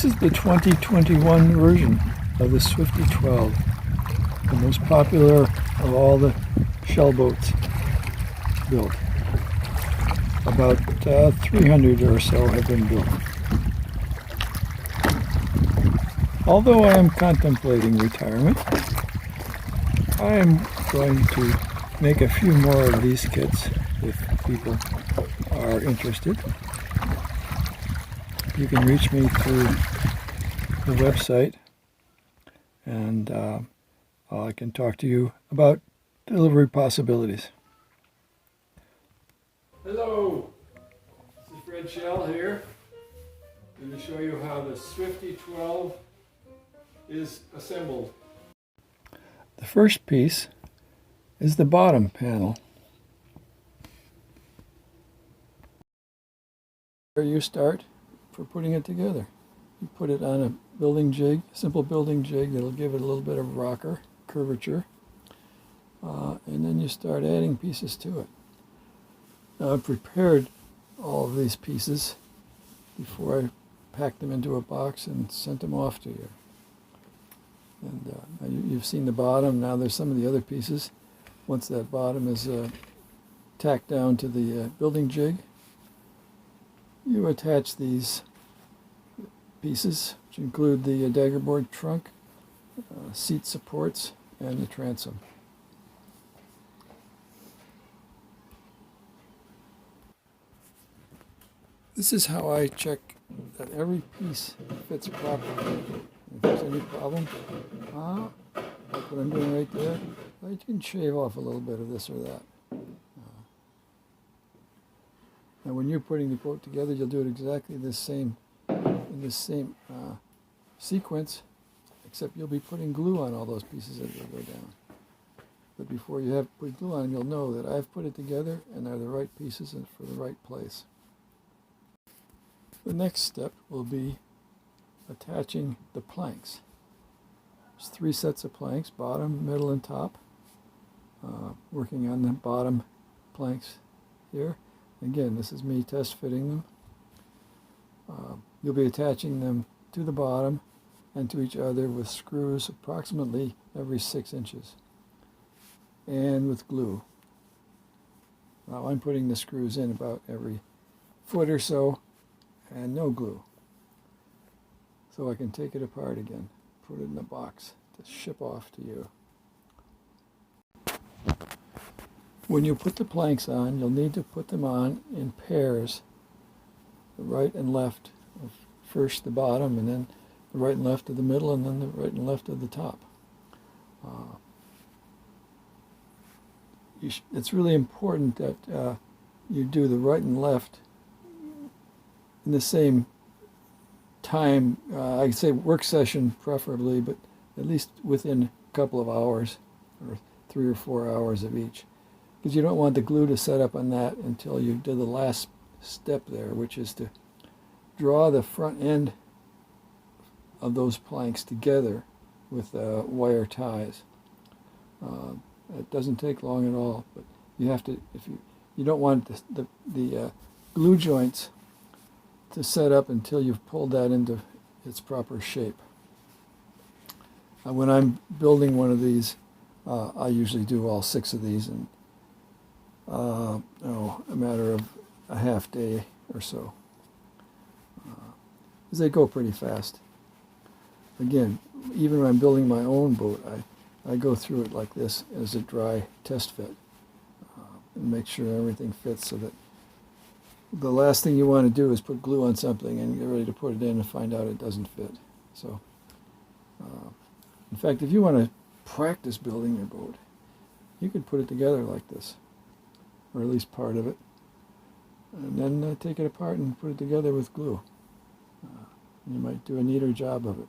This is the 2021 version of the Swifty 12, the most popular of all the shell boats built. About 300 or so have been built. Although I am contemplating retirement, I am going to make a few more of these kits if people are interested. You can reach me through the website, and I can talk to you about delivery possibilities. Hello, this is Fred Shell here. I'm going to show you how the Swifty 12 is assembled. The first piece is the bottom panel. Where you start for putting it together. You put it on a building jig, simple building jig that'll give it a little bit of rocker, curvature, and then you start adding pieces to it. Now I've prepared all of these pieces before I packed them into a box and sent them off to you. And you've seen the bottom. Now there's some of the other pieces. Once that bottom is tacked down to the building jig, you attach these pieces, which include the daggerboard trunk, seat supports, and the transom. This is how I check that every piece fits properly. If there's any problem, like what I'm doing right there, I can shave off a little bit of this or that. Now when you're putting the boat together, you'll do it exactly the same, in the same sequence, except you'll be putting glue on all those pieces as they go down. But before you have put glue on, you'll know that I've put it together and they're the right pieces and for the right place. The next step will be attaching the planks. There's 3 sets of planks, bottom, middle, and top. Working on the bottom planks here. Again, this is me test fitting them. You'll be attaching them to the bottom and to each other with screws approximately every 6 inches and with glue. Now I'm putting the screws in about every foot or so and no glue. So I can take it apart again, put it in a box to ship off to you. When you put the planks on, you'll need to put them on in pairs, the right and left of first the bottom, and then the right and left of the middle, and then the right and left of the top. It's really important that you do the right and left in the same time. I'd say work session preferably, but at least within a couple of hours, or 3 or 4 hours of each. Because you don't want the glue to set up on that until you do the last step there, which is to draw the front end of those planks together with wire ties. It doesn't take long at all, but you have to, if you don't want the glue joints to set up until you've pulled that into its proper shape. When I'm building one of these, I usually do all 6 of these in a matter of a half day or so, because they go pretty fast. Again, even when I'm building my own boat, I go through it like this as a dry test fit and make sure everything fits, so that the last thing you want to do is put glue on something and get ready to put it in and find out it doesn't fit. So, in fact, if you want to practice building your boat, you could put it together like this, or at least part of it, and then take it apart and put it together with glue. You might do a neater job of it.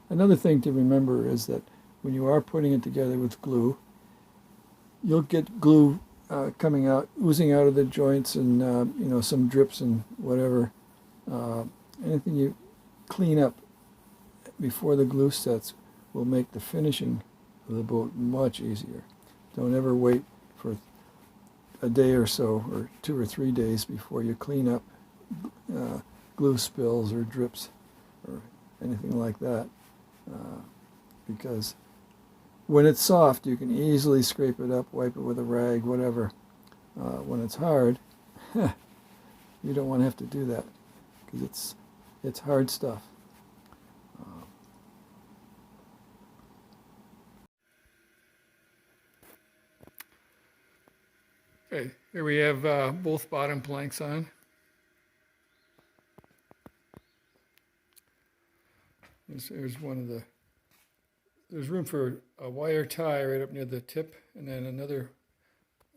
Another thing to remember is that when you are putting it together with glue, you'll get glue coming out, oozing out of the joints, and some drips and whatever. Anything you clean up before the glue sets will make the finishing of the boat much easier. Don't ever wait for a day or so, or 2 or 3 days before you clean up glue spills or drips or anything like that. Because when it's soft, you can easily scrape it up, wipe it with a rag, whatever. When it's hard, you don't want to have to do that because it's hard stuff. Okay, here we have both bottom planks on. There's one of the, there's room for a wire tie right up near the tip, and then another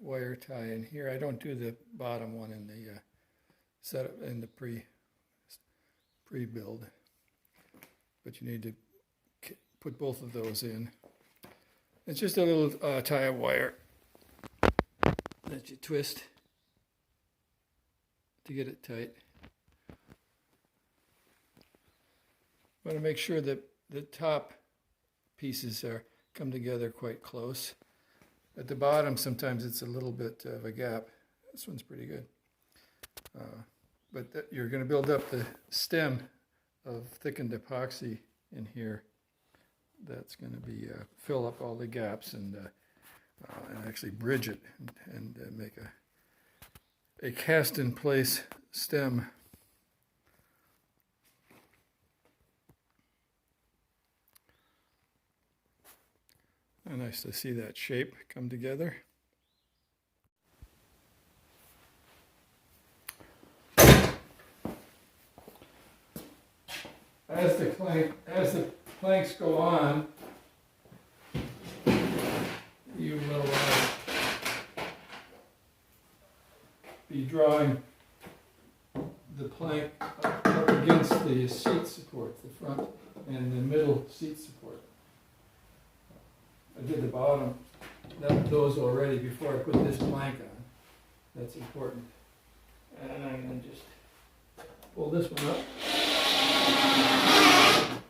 wire tie in here. I don't do the bottom one in the setup in the pre-build, but you need to put both of those in. It's just a little tie of wire that you twist to get it tight. You want to make sure that the top pieces come together quite close. At the bottom, sometimes it's a little bit of a gap. This one's pretty good. But you're going to build up the stem of thickened epoxy in here. That's going to be fill up all the gaps and actually bridge it and make a cast-in-place stem. And nice to see that shape come together. As the planks go on, you will be drawing the plank up against the seat support, the front and the middle seat support. I did the bottom, those already before I put this plank on. That's important. And I'm going to just pull this one up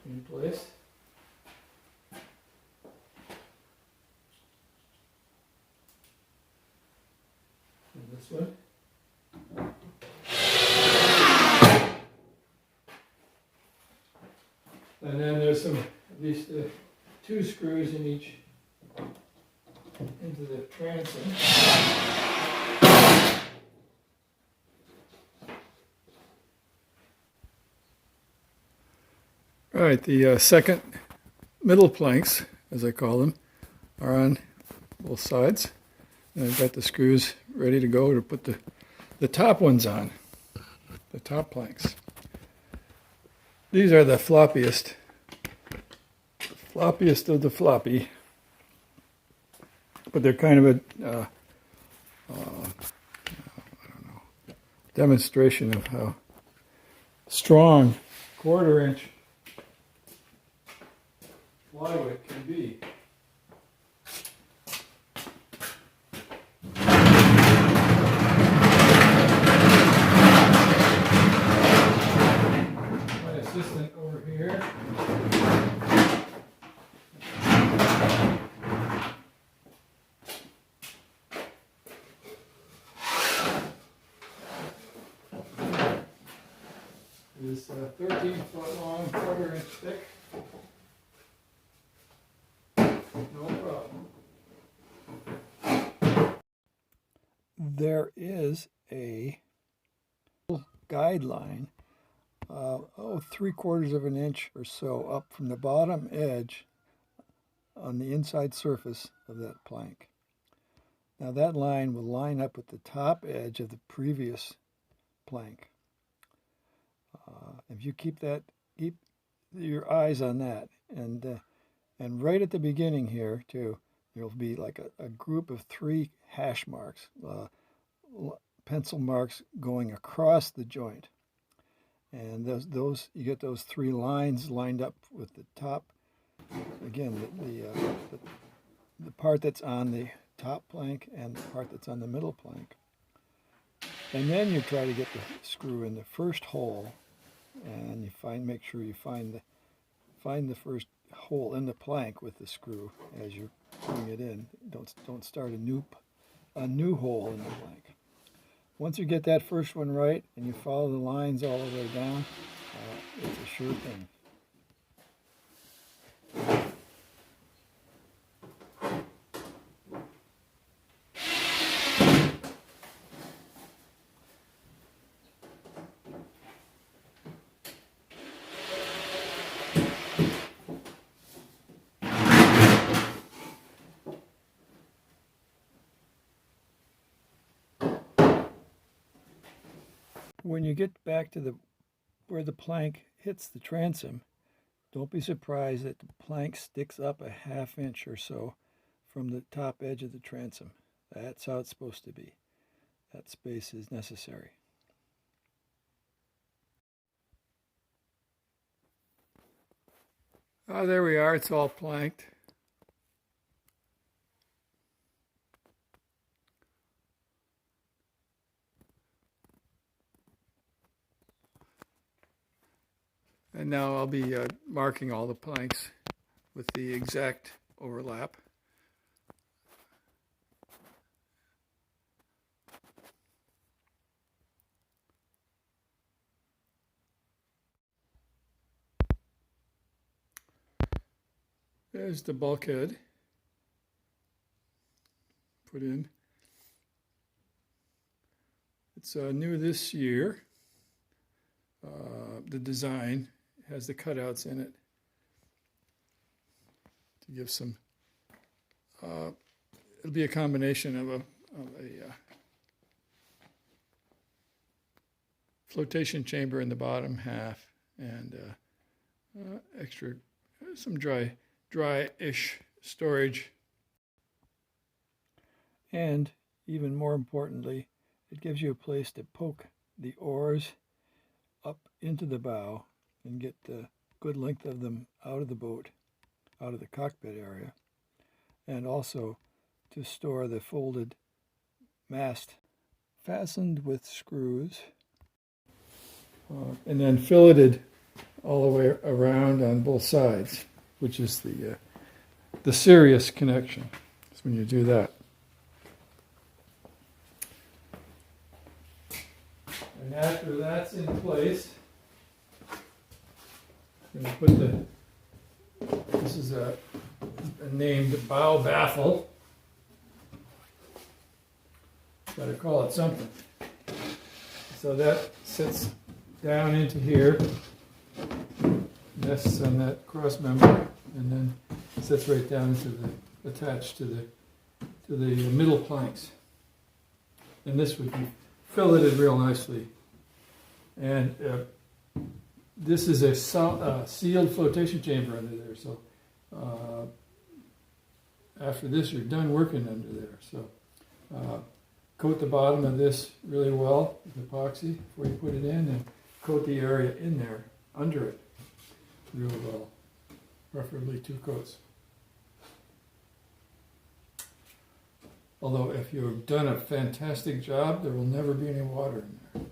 in place. And this one. And then there's at least 2 screws in each into the transom. All right, the second middle planks, as I call them, are on both sides. And I've got the screws ready to go to put the top ones on, the top planks. These are the floppiest of the floppy, but they're kind of a I don't know, demonstration of how strong 1/4 inch plywood can be. My assistant over here. Is 13-foot long, 1/4 inch thick. No problem. There is a guideline, 3/4 of an inch or so up from the bottom edge on the inside surface of that plank. Now that line will line up with the top edge of the previous plank. If you keep your eyes on that, and right at the beginning here too, there'll be like a group of 3 hash marks, pencil marks going across the joint, and those you get those 3 lines lined up with the top. Again, the part that's on the top plank and the part that's on the middle plank. And then you try to get the screw in the first hole, and make sure you find the first hole in the plank with the screw as you're putting it in. Don't start a new hole in the plank. Once you get that first one right and you follow the lines all the way down, it's a sure thing. When you get back to where the plank hits the transom, don't be surprised that the plank sticks up a ½ inch or so from the top edge of the transom. That's how it's supposed to be. That space is necessary. There we are, it's all planked. And now I'll be marking all the planks with the exact overlap. There's the bulkhead put in. It's new this year. The design has the cutouts in it to give some, it'll be a combination of a flotation chamber in the bottom half and extra, some dry-ish storage. And even more importantly, it gives you a place to poke the oars up into the bow and get the good length of them out of the boat, out of the cockpit area, and also to store the folded mast fastened with screws and then filleted all the way around on both sides, which is the serious connection. It's when you do that. And after that's in place, I'm going to put this is a named bow baffle. Got to call it something. So that sits down into here, nests on that cross member, and then sits right down into attached to the middle planks. And this would be filleted real nicely. And this is a sealed flotation chamber under there. So after this, you're done working under there. So coat the bottom of this really well with epoxy before you put it in, and coat the area in there under it real well, preferably 2 coats. Although if you've done a fantastic job, there will never be any water in there.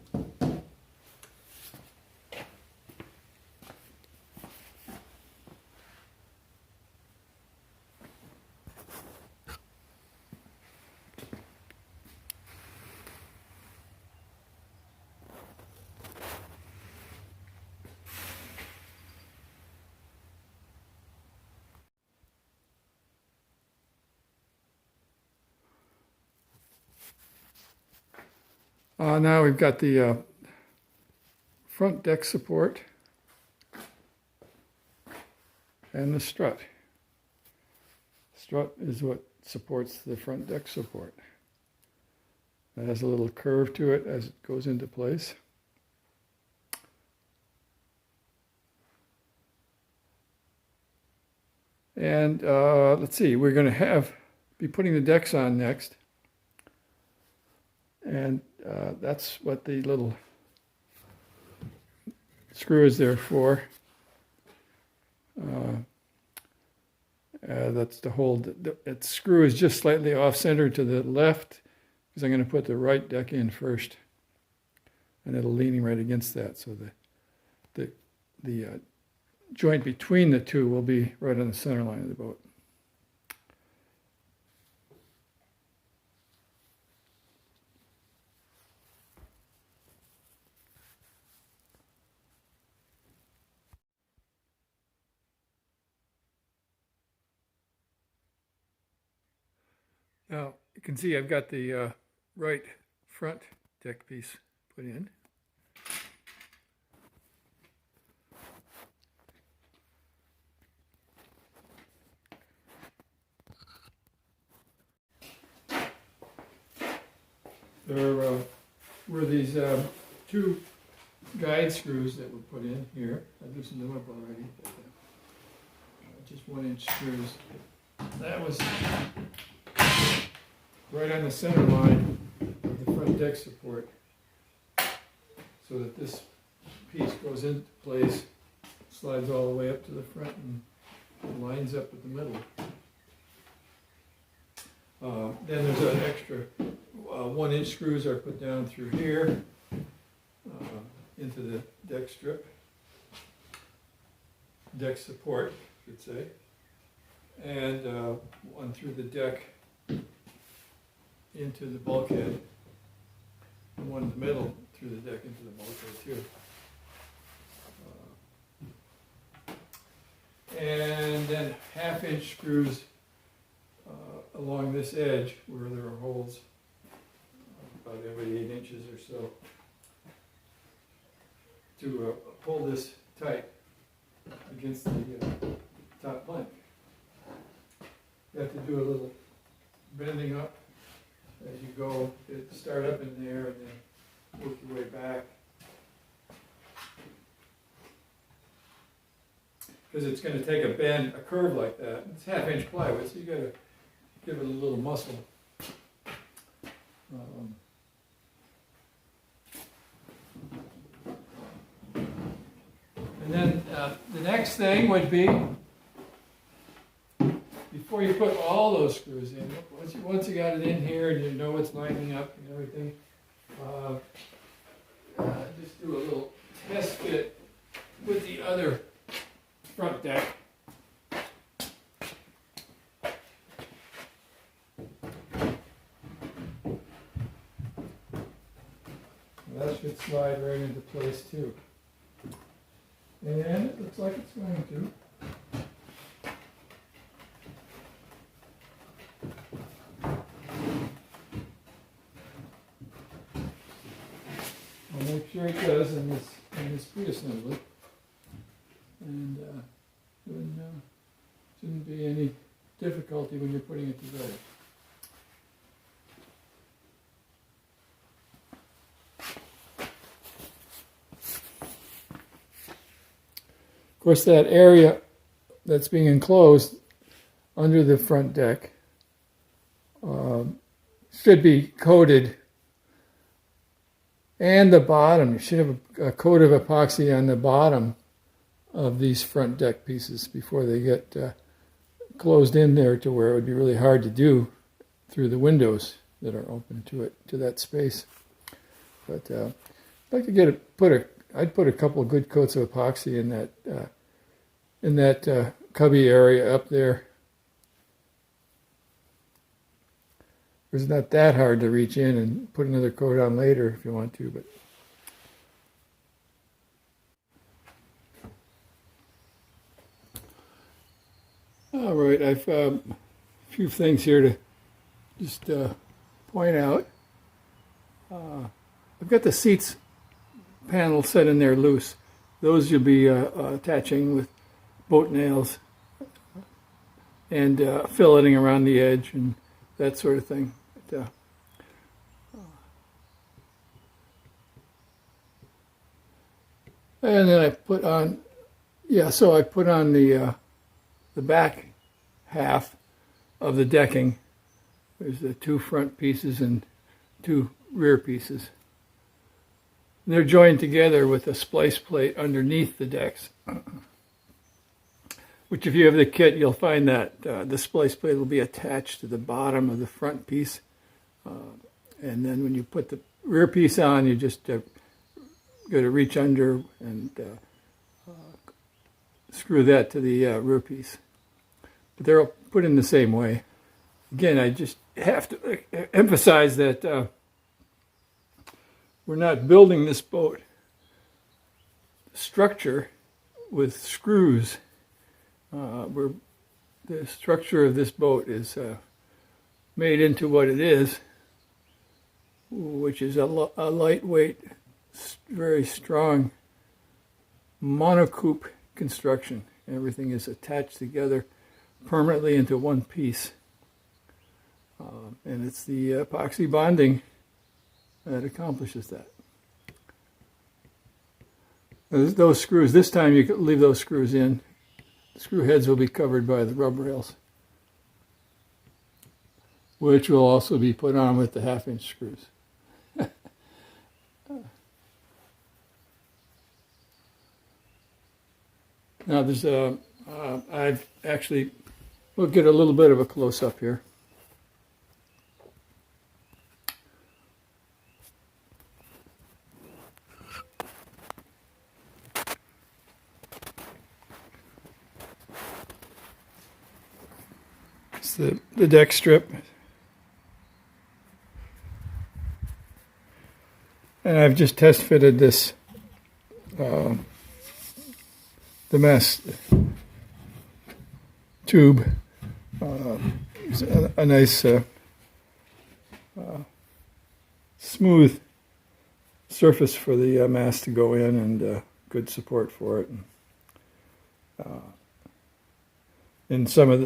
Now we've got the front deck support and the strut. Strut is what supports the front deck support. It has a little curve to it as it goes into place. And let's see, we're going to be putting the decks on next. And that's what the little screw is there for. That's to hold, the screw is just slightly off-center to the left, because I'm going to put the right deck in first. And it'll leaning right against that, so the joint between the two will be right on the center line of the boat. Now you can see I've got the right front deck piece put in. There were these two guide screws that were put in here. I loosened them up already. But, just 1-inch screws. That was right on the center line of the front deck support, so that this piece goes into place, slides all the way up to the front, and lines up with the middle. Then there's an extra 1-inch screws are put down through here into the deck strip, deck support, I should say, and one through the deck into the bulkhead, and one in the middle through the deck into the bulkhead too. And then 1/2-inch screws along this edge where there are holes about every 8 inches or so to pull this tight against the top plank. You have to do a little bending up as you go. Start up in there and then work your way back, because it's going to take a bend, a curve like that. It's 1/2-inch plywood, so you got to give it a little muscle. And then the next thing would be, before you put all those screws in, once you got it in here and you know it's lining up and everything, just do a little test fit with the other front deck. That should slide right into place too. And it looks like it's going to. I'll make sure it does in this pre-assembly. And shouldn't be any difficulty when you're putting it together. Of course, that area that's being enclosed under the front deck should be coated, and the bottom, you should have a coat of epoxy on the bottom of these front deck pieces before they get closed in there to where it would be really hard to do through the windows that are open to that space. But I'd like to I'd put a couple of good coats of epoxy in that cubby area up there. It's not that hard to reach in and put another coat on later if you want to, but. All right, I've a few things here to just point out. I've got the seats panel set in there loose. Those you'll be attaching with boat nails and filleting around the edge and that sort of thing. But, and then I put on, so I put on the back half of the decking. There's the two front pieces and two rear pieces. And they're joined together with a splice plate underneath the decks, which if you have the kit, you'll find that the splice plate will be attached to the bottom of the front piece. And then when you put the rear piece on, you just got to reach under and screw that to the rear piece. But they're all put in the same way. Again, I just have to emphasize that we're not building this boat structure with screws. The structure of this boat is made into what it is, which is a lightweight, very strong monocoop construction. Everything is attached together permanently into one piece. And it's the epoxy bonding that accomplishes that. Those screws, this time you can leave those screws in. The screw heads will be covered by the rub rails, which will also be put on with the 1/2-inch screws. Now there's I've actually, we'll get a little bit of a close-up here. It's the deck strip. And I've just test fitted this, the mast tube. It's a nice smooth surface for the mast to go in, and good support for it. In some of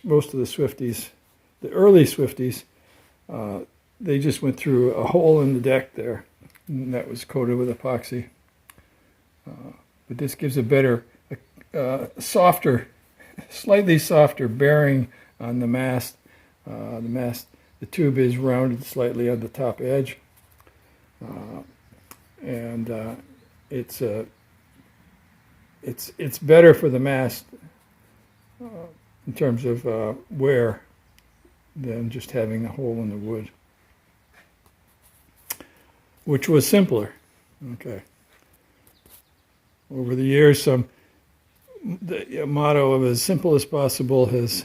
most of the Swifties, the early Swifties, they just went through a hole in the deck there, and that was coated with epoxy. But this gives a better, softer, slightly softer bearing on the mast. The tube is rounded slightly on the top edge, and it's better for the mast in terms of wear than just having a hole in the wood, which was simpler. Okay. Over the years, the motto of as simple as possible has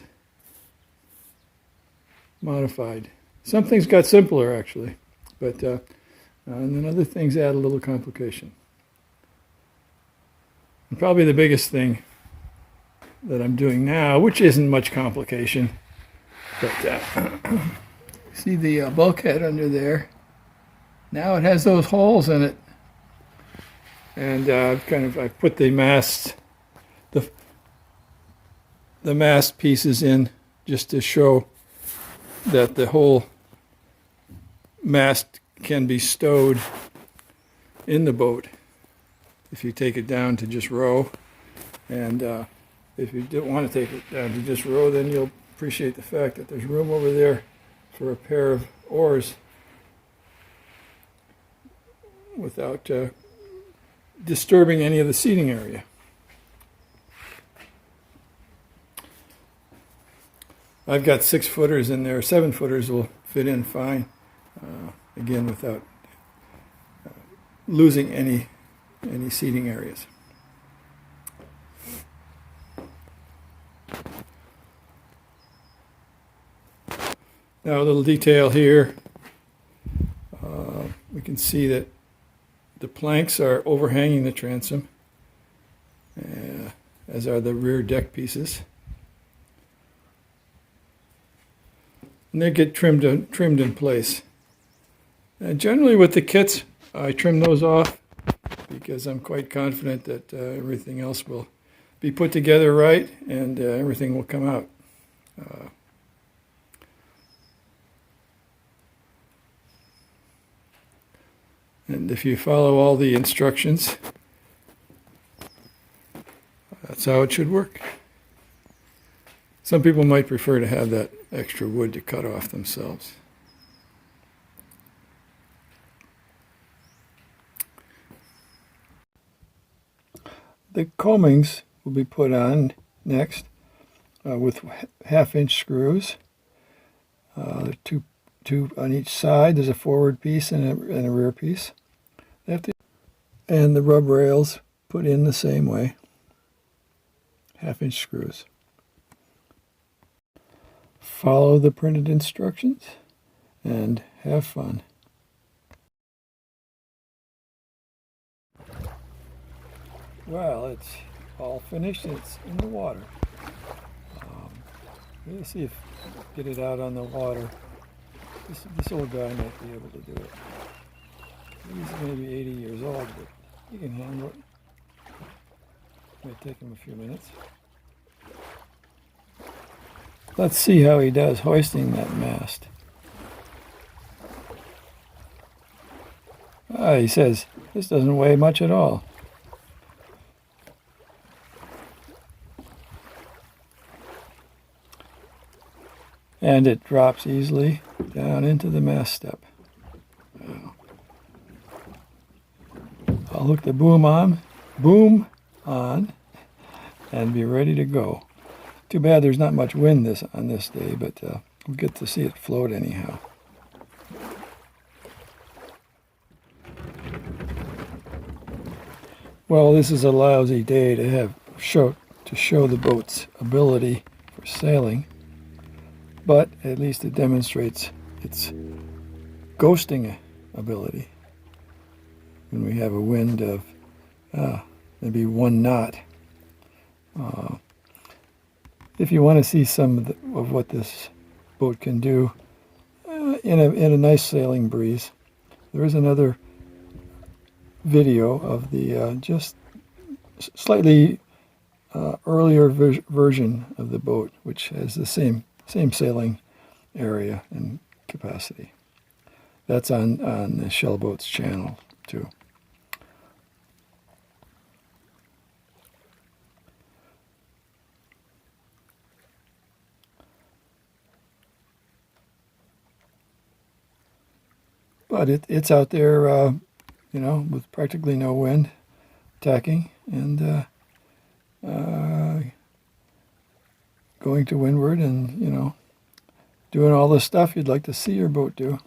modified. Some things got simpler, actually, but and then other things add a little complication. And probably the biggest thing that I'm doing now, which isn't much complication, but see the bulkhead under there? Now it has those holes in it, and I've put the mast, the mast pieces in just to show that the whole mast can be stowed in the boat if you take it down to just row, and if you don't want to take it down to just row, then you'll appreciate the fact that there's room over there for a pair of oars without disturbing any of the seating area. I've got 6-footers in there. 7-footers will fit in fine, again, without losing any seating areas. Now a little detail here. We can see that the planks are overhanging the transom, as are the rear deck pieces. And they get trimmed in place. And generally with the kits, I trim those off because I'm quite confident that everything else will be put together right, and everything will come out. And if you follow all the instructions, that's how it should work. Some people might prefer to have that extra wood to cut off themselves. The coamings will be put on next with 1/2-inch screws. Two on each side. There's a forward piece and a rear piece. And the rub rails put in the same way. 1/2-inch screws. Follow the printed instructions and have fun. Well, it's all finished. It's in the water. Let's see if get it out on the water. This old guy might be able to do it. He's maybe 80 years old, but he can handle it. Might take him a few minutes. Let's see how he does hoisting that mast. He says, this doesn't weigh much at all. And it drops easily down into the mast step. I'll hook the boom on, and be ready to go. Too bad there's not much wind on this day, but we'll get to see it float anyhow. Well, this is a lousy day to show the boat's ability for sailing, but at least it demonstrates its ghosting ability. When we have a wind of maybe 1 knot. If you want to see some of what this boat can do in a nice sailing breeze, there is another video of the just slightly earlier version of the boat, which has the same sailing area and capacity. That's on the Shellboats channel too. But it's out there, with practically no wind, tacking and going to windward and, doing all the stuff you'd like to see your boat do.